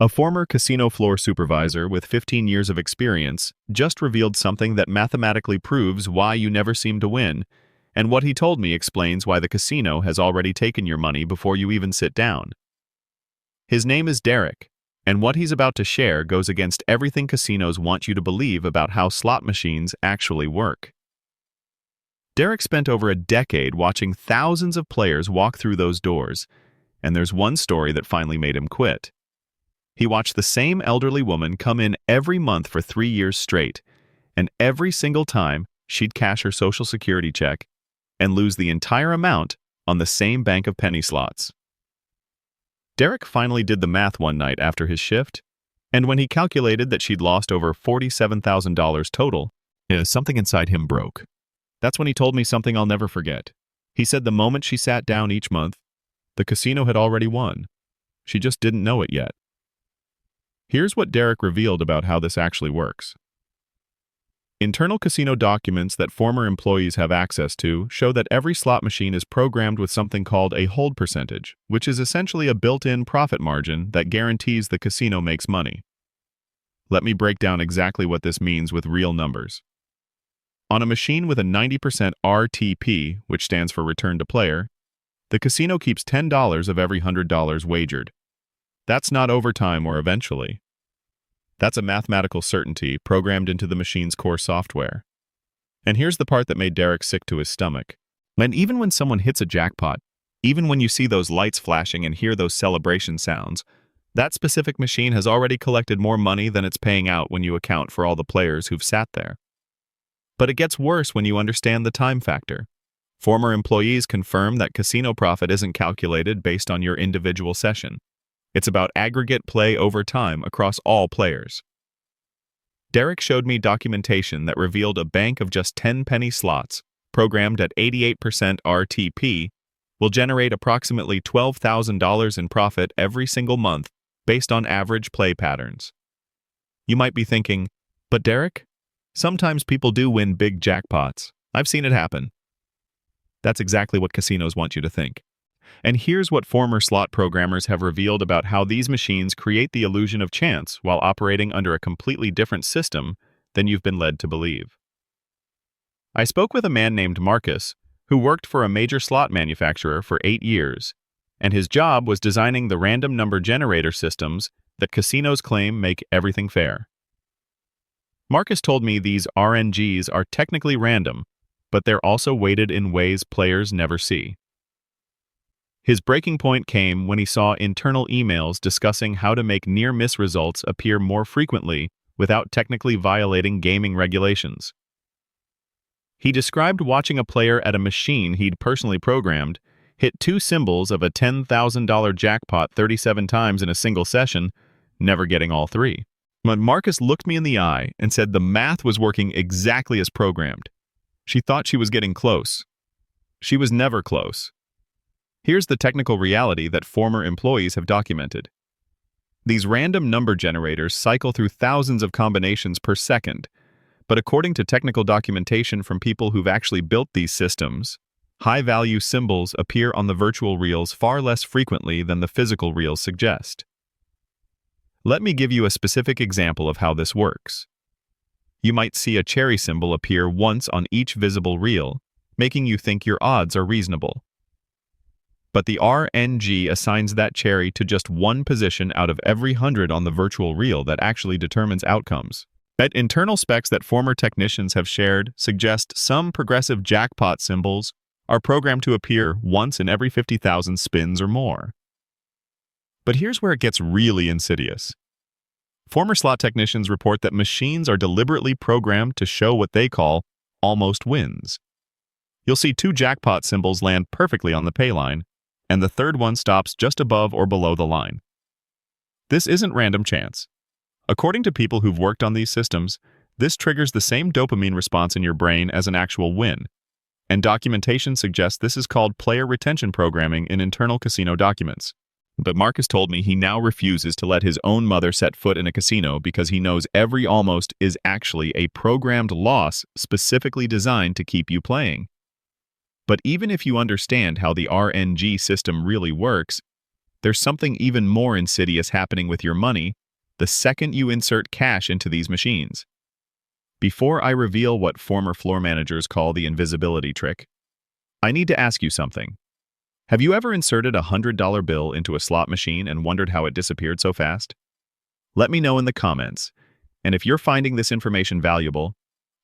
A former casino floor supervisor with 15 years of experience just revealed something that mathematically proves why you never seem to win, and what he told me explains why the casino has already taken your money before you even sit down. His name is Derek, and what he's about to share goes against everything casinos want you to believe about how slot machines actually work. Derek spent over a decade watching thousands of players walk through those doors, and there's one story that finally made him quit. He watched the same elderly woman come in every month for 3 years straight, and every single time she'd cash her Social Security check and lose the entire amount on the same bank of penny slots. Derek finally did the math one night after his shift, and when he calculated that she'd lost over $47,000 total, something inside him broke. That's when he told me something I'll never forget. He said the moment she sat down each month, the casino had already won. She just didn't know it yet. Here's what Derek revealed about how this actually works. Internal casino documents that former employees have access to show that every slot machine is programmed with something called a hold percentage, which is essentially a built-in profit margin that guarantees the casino makes money. Let me break down exactly what this means with real numbers. On a machine with a 90% RTP, which stands for return to player, the casino keeps $10 of every $100 wagered. That's not overtime or eventually. That's a mathematical certainty programmed into the machine's core software. And here's the part that made Derek sick to his stomach. Even when someone hits a jackpot, even when you see those lights flashing and hear those celebration sounds, that specific machine has already collected more money than it's paying out when you account for all the players who've sat there. But it gets worse when you understand the time factor. Former employees confirm that casino profit isn't calculated based on your individual session. It's about aggregate play over time across all players. Derek showed me documentation that revealed a bank of just 10 penny slots, programmed at 88% RTP, will generate approximately $12,000 in profit every single month based on average play patterns. You might be thinking, but Derek, sometimes people do win big jackpots. I've seen it happen. That's exactly what casinos want you to think. And here's what former slot programmers have revealed about how these machines create the illusion of chance while operating under a completely different system than you've been led to believe. I spoke with a man named Marcus, who worked for a major slot manufacturer for 8 years, and his job was designing the random number generator systems that casinos claim make everything fair. Marcus told me these RNGs are technically random, but they're also weighted in ways players never see. His breaking point came when he saw internal emails discussing how to make near-miss results appear more frequently without technically violating gaming regulations. He described watching a player at a machine he'd personally programmed hit 2 symbols of a $10,000 jackpot 37 times in a single session, never getting all 3. But Marcus looked me in the eye and said the math was working exactly as programmed. She thought she was getting close. She was never close. Here's the technical reality that former employees have documented. These random number generators cycle through thousands of combinations per second, but according to technical documentation from people who've actually built these systems, high-value symbols appear on the virtual reels far less frequently than the physical reels suggest. Let me give you a specific example of how this works. You might see a cherry symbol appear once on each visible reel, making you think your odds are reasonable. But the RNG assigns that cherry to just one position out of every 100 on the virtual reel that actually determines outcomes. Internal specs that former technicians have shared suggest some progressive jackpot symbols are programmed to appear once in every 50,000 spins or more. But here's where it gets really insidious. Former slot technicians report that machines are deliberately programmed to show what they call almost wins. You'll see 2 jackpot symbols land perfectly on the pay line, and the third one stops just above or below the line. This isn't random chance. According to people who've worked on these systems, this triggers the same dopamine response in your brain as an actual win, and documentation suggests this is called player retention programming in internal casino documents. But Marcus told me he now refuses to let his own mother set foot in a casino because he knows every almost is actually a programmed loss specifically designed to keep you playing. But even if you understand how the RNG system really works, there's something even more insidious happening with your money the second you insert cash into these machines. Before I reveal what former floor managers call the invisibility trick, I need to ask you something. Have you ever inserted a $100 bill into a slot machine and wondered how it disappeared so fast? Let me know in the comments. And if you're finding this information valuable,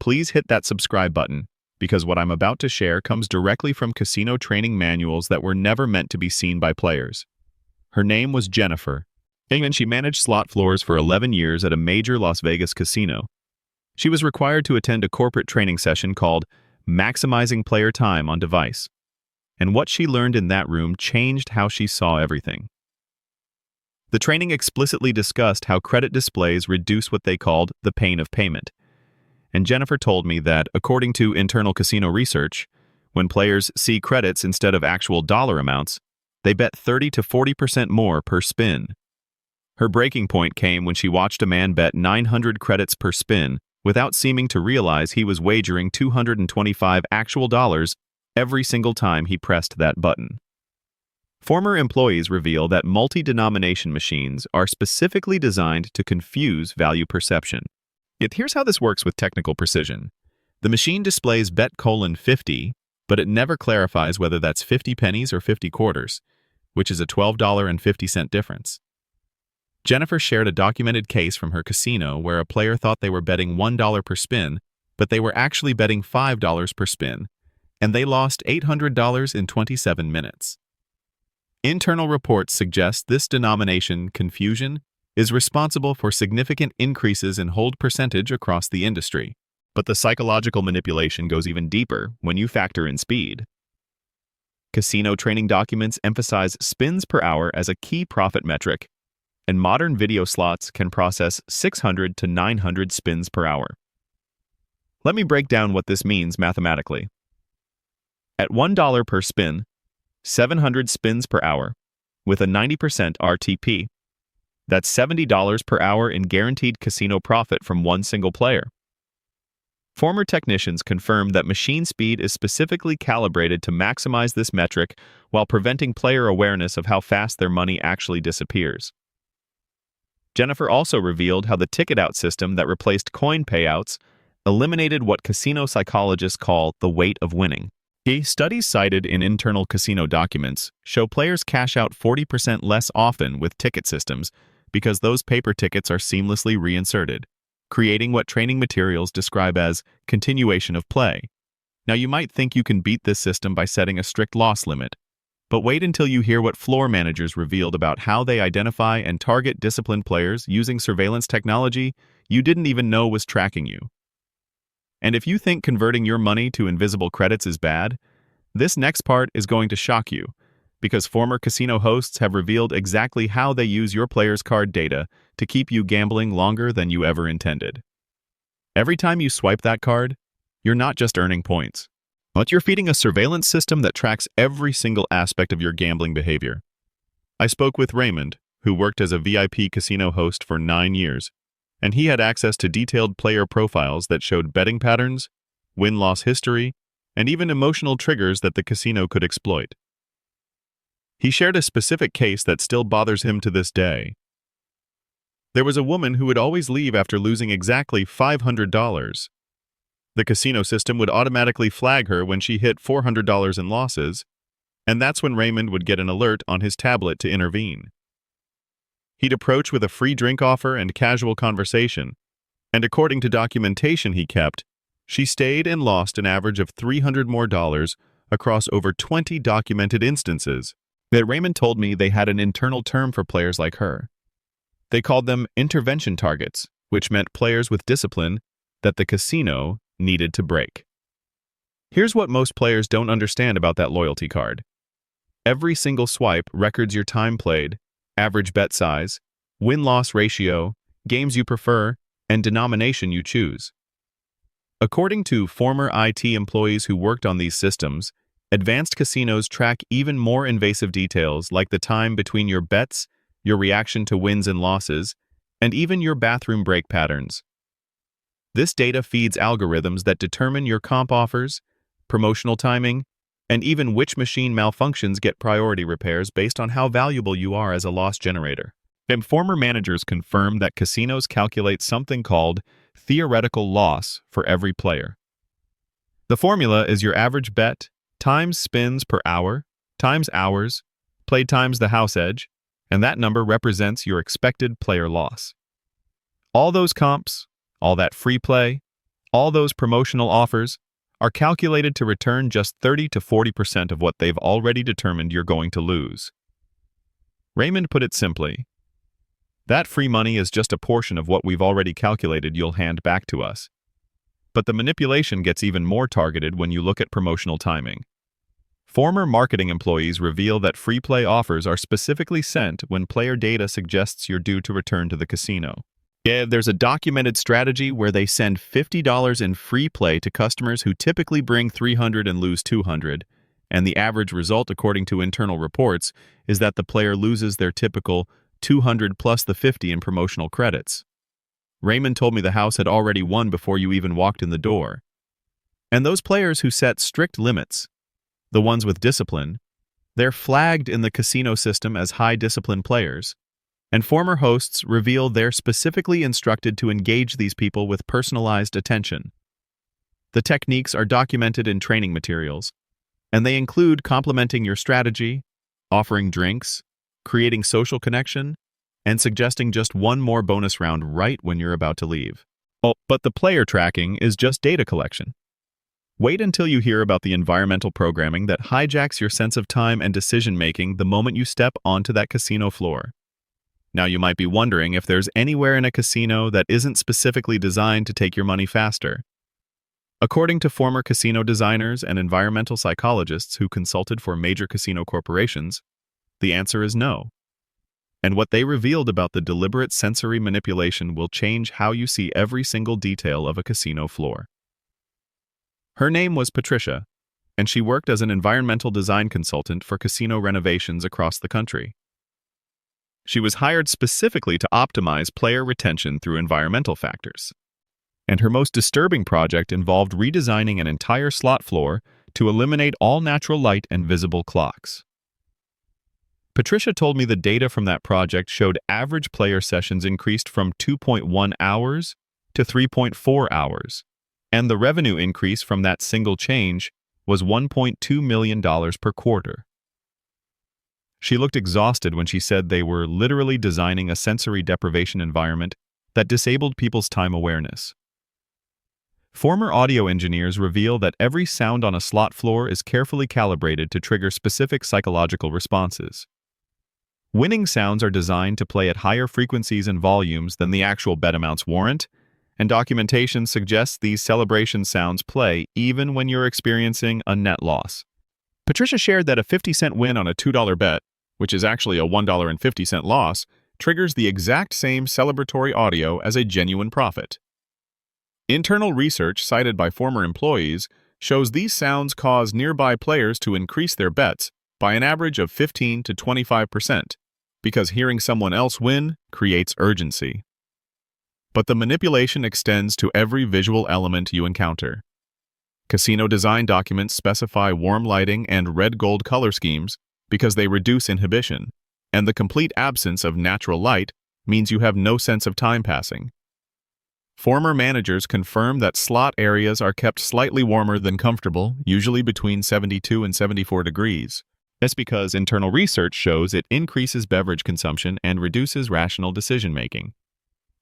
please hit that subscribe button, because what I'm about to share comes directly from casino training manuals that were never meant to be seen by players. Her name was Jennifer, and she managed slot floors for 11 years at a major Las Vegas casino. She was required to attend a corporate training session called Maximizing Player Time on Device. And what she learned in that room changed how she saw everything. The training explicitly discussed how credit displays reduce what they called the pain of payment. And Jennifer told me that, according to internal casino research, when players see credits instead of actual dollar amounts, they bet 30 to 40% more per spin. Her breaking point came when she watched a man bet 900 credits per spin without seeming to realize he was wagering 225 actual dollars every single time he pressed that button. Former employees reveal that multi-denomination machines are specifically designed to confuse value perception. Yet here's how this works with technical precision. The machine displays bet:50, but it never clarifies whether that's 50 pennies or 50 quarters, which is a $12.50 difference. Jennifer shared a documented case from her casino where a player thought they were betting $1 per spin, but they were actually betting $5 per spin, and they lost $800 in 27 minutes. Internal reports suggest this denomination confusion is responsible for significant increases in hold percentage across the industry. But the psychological manipulation goes even deeper when you factor in speed. Casino training documents emphasize spins per hour as a key profit metric, and modern video slots can process 600 to 900 spins per hour. Let me break down what this means mathematically. At $1 per spin, 700 spins per hour, with a 90% RTP, that's $70 per hour in guaranteed casino profit from one single player. Former technicians confirmed that machine speed is specifically calibrated to maximize this metric while preventing player awareness of how fast their money actually disappears. Jennifer also revealed how the ticket out system that replaced coin payouts eliminated what casino psychologists call the weight of winning. Studies cited in internal casino documents show players cash out 40% less often with ticket systems because those paper tickets are seamlessly reinserted, creating what training materials describe as continuation of play. Now, you might think you can beat this system by setting a strict loss limit, but wait until you hear what floor managers revealed about how they identify and target disciplined players using surveillance technology you didn't even know was tracking you. And if you think converting your money to invisible credits is bad, this next part is going to shock you, because former casino hosts have revealed exactly how they use your players' card data to keep you gambling longer than you ever intended. Every time you swipe that card, you're not just earning points, but you're feeding a surveillance system that tracks every single aspect of your gambling behavior. I spoke with Raymond, who worked as a VIP casino host for 9 years, and he had access to detailed player profiles that showed betting patterns, win-loss history, and even emotional triggers that the casino could exploit. He shared a specific case that still bothers him to this day. There was a woman who would always leave after losing exactly $500. The casino system would automatically flag her when she hit $400 in losses, and that's when Raymond would get an alert on his tablet to intervene. He'd approach with a free drink offer and casual conversation, and according to documentation he kept, she stayed and lost an average of $300 more across over 20 documented instances. That Raymond told me they had an internal term for players like her. They called them intervention targets, which meant players with discipline that the casino needed to break. Here's what most players don't understand about that loyalty card. Every single swipe records your time played, average bet size, win-loss ratio, games you prefer, and denomination you choose. According to former IT employees who worked on these systems, advanced casinos track even more invasive details like the time between your bets, your reaction to wins and losses, and even your bathroom break patterns. This data feeds algorithms that determine your comp offers, promotional timing, and even which machine malfunctions get priority repairs based on how valuable you are as a loss generator. And former managers confirmed that casinos calculate something called theoretical loss for every player. The formula is your average bet times spins per hour times hours played times the house edge, and that number represents your expected player loss. All those comps, all that free play, all those promotional offers are calculated to return just 30 to 40% of what they've already determined you're going to lose. Raymond put it simply, that free money is just a portion of what we've already calculated you'll hand back to us. But the manipulation gets even more targeted when you look at promotional timing. Former marketing employees reveal that free play offers are specifically sent when player data suggests you're due to return to the casino. Yeah, there's a documented strategy where they send $50 in free play to customers who typically bring 300 and lose 200, and the average result, according to internal reports, is that the player loses their typical 200 plus the 50 in promotional credits. Raymond told me the house had already won before you even walked in the door. And those players who set strict limits, the ones with discipline, they're flagged in the casino system as high-discipline players, and former hosts reveal they're specifically instructed to engage these people with personalized attention. The techniques are documented in training materials, and they include complementing your strategy, offering drinks, creating social connection, and suggesting just one more bonus round right when you're about to leave. Oh, but the player tracking is just data collection. Wait until you hear about the environmental programming that hijacks your sense of time and decision-making the moment you step onto that casino floor. Now you might be wondering if there's anywhere in a casino that isn't specifically designed to take your money faster. According to former casino designers and environmental psychologists who consulted for major casino corporations, the answer is no. And what they revealed about the deliberate sensory manipulation will change how you see every single detail of a casino floor. Her name was Patricia, and she worked as an environmental design consultant for casino renovations across the country. She was hired specifically to optimize player retention through environmental factors. And her most disturbing project involved redesigning an entire slot floor to eliminate all natural light and visible clocks. Patricia told me the data from that project showed average player sessions increased from 2.1 hours to 3.4 hours, and the revenue increase from that single change was $1.2 million per quarter. She looked exhausted when she said they were literally designing a sensory deprivation environment that disabled people's time awareness. Former audio engineers reveal that every sound on a slot floor is carefully calibrated to trigger specific psychological responses. Winning sounds are designed to play at higher frequencies and volumes than the actual bet amounts warrant, and documentation suggests these celebration sounds play even when you're experiencing a net loss. Patricia shared that a 50-cent win on a $2 bet, which is actually a $1.50 loss, triggers the exact same celebratory audio as a genuine profit. Internal research cited by former employees shows these sounds cause nearby players to increase their bets by an average of 15 to 25%, because hearing someone else win creates urgency. But the manipulation extends to every visual element you encounter. Casino design documents specify warm lighting and red-gold color schemes because they reduce inhibition, and the complete absence of natural light means you have no sense of time passing. Former managers confirm that slot areas are kept slightly warmer than comfortable, usually between 72 and 74 degrees. That's because internal research shows it increases beverage consumption and reduces rational decision-making.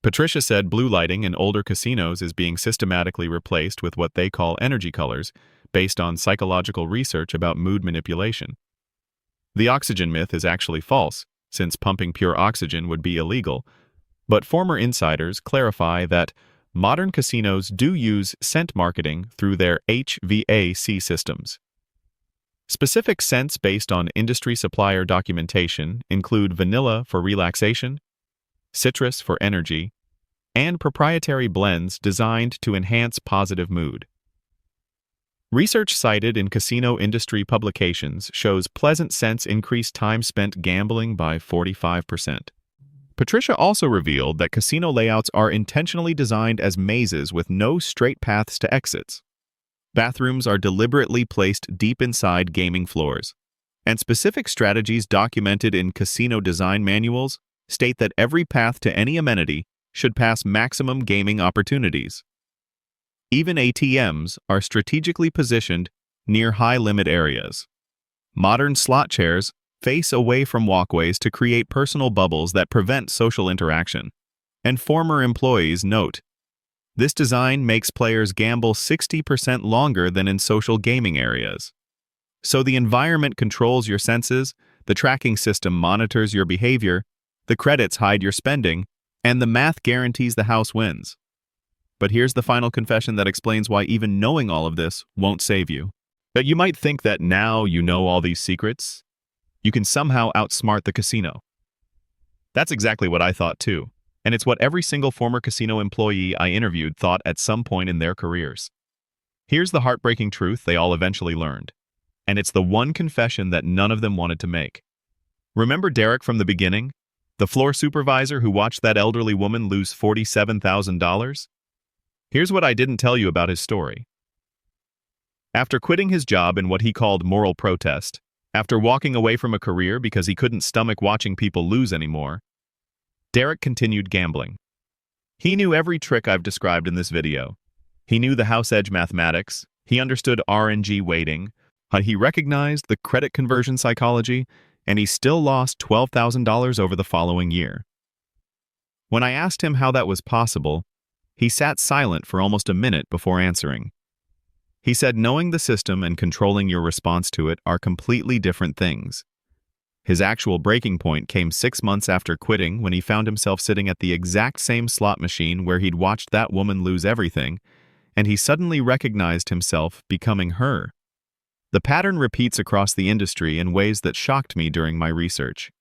Patricia said blue lighting in older casinos is being systematically replaced with what they call energy colors, based on psychological research about mood manipulation. The oxygen myth is actually false, since pumping pure oxygen would be illegal, but former insiders clarify that modern casinos do use scent marketing through their HVAC systems. Specific scents based on industry supplier documentation include vanilla for relaxation, citrus for energy, and proprietary blends designed to enhance positive mood. Research cited in casino industry publications shows pleasant scents increase time spent gambling by 45%. Patricia also revealed that casino layouts are intentionally designed as mazes with no straight paths to exits. Bathrooms are deliberately placed deep inside gaming floors, and specific strategies documented in casino design manuals state that every path to any amenity should pass maximum gaming opportunities. Even ATMs are strategically positioned near high-limit areas. Modern slot chairs face away from walkways to create personal bubbles that prevent social interaction. And former employees note, this design makes players gamble 60% longer than in social gaming areas. So the environment controls your senses, the tracking system monitors your behavior, the credits hide your spending, and the math guarantees the house wins. But here's the final confession that explains why even knowing all of this won't save you. But you might think that now you know all these secrets, you can somehow outsmart the casino. That's exactly what I thought too, and it's what every single former casino employee I interviewed thought at some point in their careers. Here's the heartbreaking truth they all eventually learned, and it's the one confession that none of them wanted to make. Remember Derek from the beginning? The floor supervisor who watched that elderly woman lose $47,000? Here's what I didn't tell you about his story. After quitting his job in what he called moral protest, after walking away from a career because he couldn't stomach watching people lose anymore, Derek continued gambling. He knew every trick I've described in this video. He knew the house edge mathematics, he understood RNG weighting, he recognized the credit conversion psychology, and he still lost $12,000 over the following year. When I asked him how that was possible, he sat silent for almost a minute before answering. He said knowing the system and controlling your response to it are completely different things. His actual breaking point came 6 months after quitting when he found himself sitting at the exact same slot machine where he'd watched that woman lose everything, and he suddenly recognized himself becoming her. The pattern repeats across the industry in ways that shocked me during my research.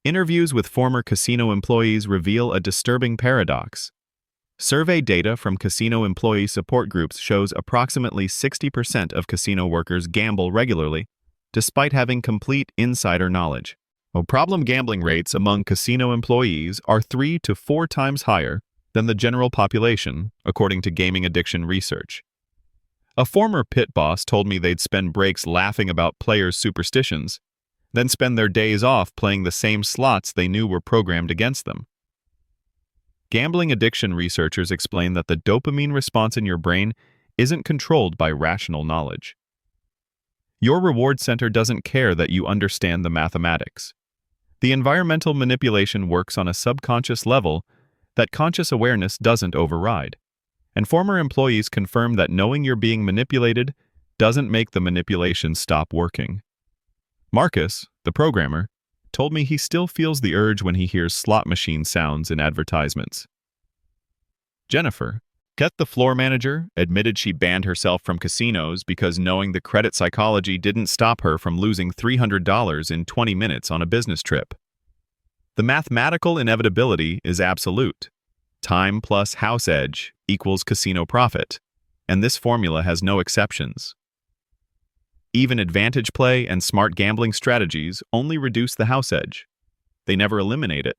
Interviews with former casino employees reveal a disturbing paradox. Survey data from casino employee support groups shows approximately 60% of casino workers gamble regularly, despite having complete insider knowledge. Problem gambling rates among casino employees are 3 to 4 times higher than the general population, according to gaming addiction research. A former pit boss told me they'd spend breaks laughing about players' superstitions, then spend their days off playing the same slots they knew were programmed against them. Gambling addiction researchers explain that the dopamine response in your brain isn't controlled by rational knowledge. Your reward center doesn't care that you understand the mathematics. The environmental manipulation works on a subconscious level that conscious awareness doesn't override. And former employees confirm that knowing you're being manipulated doesn't make the manipulation stop working. Marcus, the programmer, told me he still feels the urge when he hears slot machine sounds in advertisements. Jennifer, the floor manager, admitted she banned herself from casinos because knowing the credit psychology didn't stop her from losing $300 in 20 minutes on a business trip. The mathematical inevitability is absolute. Time plus house edge equals casino profit, and this formula has no exceptions. Even advantage play and smart gambling strategies only reduce the house edge. They never eliminate it.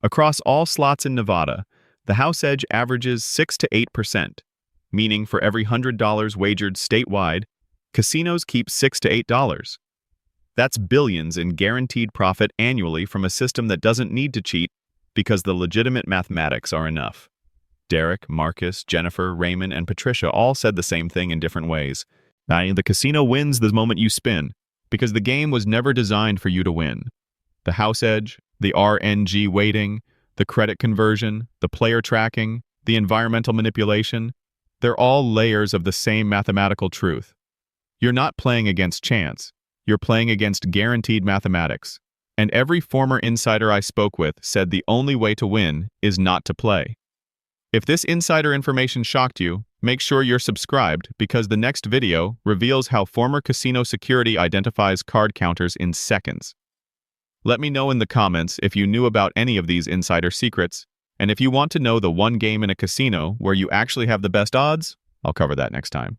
Across all slots in Nevada, the house edge averages 6 to 8%, meaning for every $100 wagered statewide, casinos keep $6 to $8. That's billions in guaranteed profit annually from a system that doesn't need to cheat because the legitimate mathematics are enough. Derek, Marcus, Jennifer, Raymond, and Patricia all said the same thing in different ways. The casino wins the moment you spin, because the game was never designed for you to win. The house edge, the RNG weighting, the credit conversion, the player tracking, the environmental manipulation, they're all layers of the same mathematical truth. You're not playing against chance, you're playing against guaranteed mathematics. And every former insider I spoke with said the only way to win is not to play. If this insider information shocked you, make sure you're subscribed because the next video reveals how former casino security identifies card counters in seconds. Let me know in the comments if you knew about any of these insider secrets, and if you want to know the one game in a casino where you actually have the best odds, I'll cover that next time.